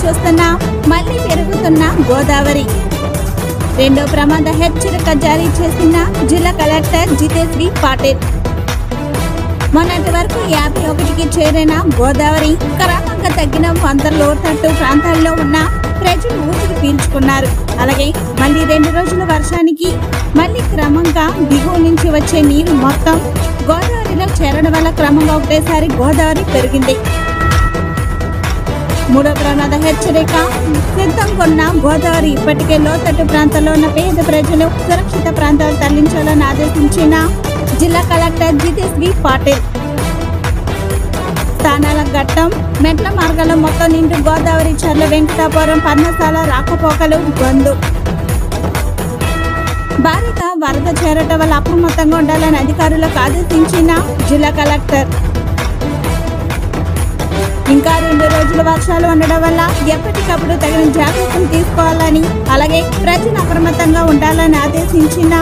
చూస్తున్నా మళ్లీ పెరుగుతున్న గోదావరి. రెండో ప్రమాద హెచ్చరిక జారీ చేసిన జిల్లా కలెక్టర్ జితేష్ వి పాటిల్. మొన్నటి వరకు 51కి చేరిన గోదావరి క్రమంగా తగ్గిన 100 లోతట్టు ప్రాంతాల్లో ఉన్న ప్రజలు ఊపిరి పీల్చుకున్నారు. అలాగే మళ్ళీ 2 రోజుల వర్షానికి మళ్ళీ క్రమంగా దిగువ నుంచి వచ్చే నీరు మొత్తం గోదావరిలో చేరడం వల్ల క్రమంగా ఒకటేసారి గోదావరి పెరిగింది. మూడో ప్రమాద హెచ్చరిక సిద్ధంగా ఉన్న గోదావరి. ఇప్పటికే లోతట్టు ప్రాంతాల్లో ఉన్న పేద ప్రజలు సురక్షిత ప్రాంతాలు తరలించాలని ఆదేశించిన జిల్లా కలెక్టర్ జితేష్ వి పాటిల్. స్థానాల ఘట్టం మెట్ల మార్గాల్లో మొత్తం నిండు గోదావరి చర్ల వెంకటాపురం పర్ణశాల రాకపోకలు బంద్. భారీగా వరద చేరటం వల్ల అప్రమత్తంగా ఉండాలని అధికారులకు ఆదేశించిన జిల్లా కలెక్టర్. ఇంకా 2 రోజుల వర్షాలు ఉండడం వల్ల ఎప్పటికప్పుడు తగిన జాగ్రత్తలు తీసుకోవాలని అలాగే ప్రజలు అప్రమత్తంగా ఉండాలని ఆదేశించిన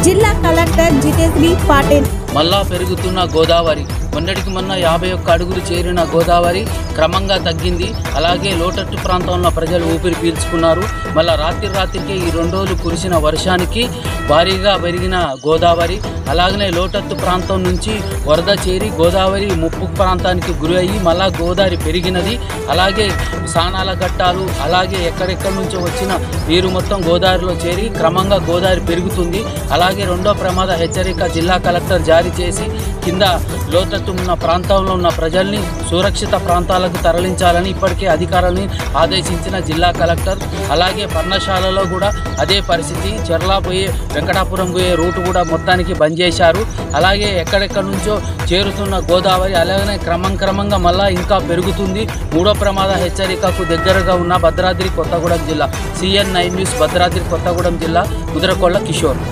జిల్లా కలెక్టర్ జితేష్ వి పాటిల్. మళ్ళా పెరుగుతున్న గోదావరి. మొన్నటికి మొన్న 51 అడుగులు చేరిన గోదావరి క్రమంగా తగ్గింది. అలాగే లోతట్టు ప్రాంతంలో ప్రజలు ఊపిరి పీల్చుకున్నారు. మళ్ళీ రాత్రికి ఈ 2 రోజులు కురిసిన వర్షానికి భారీగా పెరిగిన గోదావరి. అలాగనే లోతట్టు ప్రాంతం నుంచి వరద చేరి గోదావరి ముప్పు ప్రాంతానికి గురి అయ్యి మళ్ళా గోదావరి పెరిగినది. అలాగే స్నానాల ఘట్టాలు అలాగే ఎక్కడెక్కడి నుంచో వచ్చిన నీరు మొత్తం గోదావరిలో చేరి క్రమంగా గోదావరి పెరుగుతుంది. అలాగే రెండో ప్రమాద హెచ్చరిక జిల్లా కలెక్టర్ జారీ చేసి కింద లోతట్టు ఉన్న ప్రాంతంలో ఉన్న ప్రజల్ని సురక్షిత ప్రాంతాలకు తరలించాలని ఇప్పటికే అధికారులని ఆదేశించిన జిల్లా కలెక్టర్. అలాగే పర్ణశాలలో కూడా అదే పరిస్థితి. చెర్ల పోయే వెంకటాపురం పోయే రూటు కూడా మొత్తానికి బంద్ చేశారు. అలాగే ఎక్కడెక్కడి నుంచో చేరుతున్న గోదావరి అలాగనే క్రమంగా మళ్ళా ఇంకా పెరుగుతుంది. మూడో ప్రమాద హెచ్చరికకు దగ్గరగా ఉన్న భద్రాద్రి కొత్తగూడెం జిల్లా. CN9 న్యూస్, భద్రాద్రి కొత్తగూడెం జిల్లా, కుదరకొండ కిషోర్.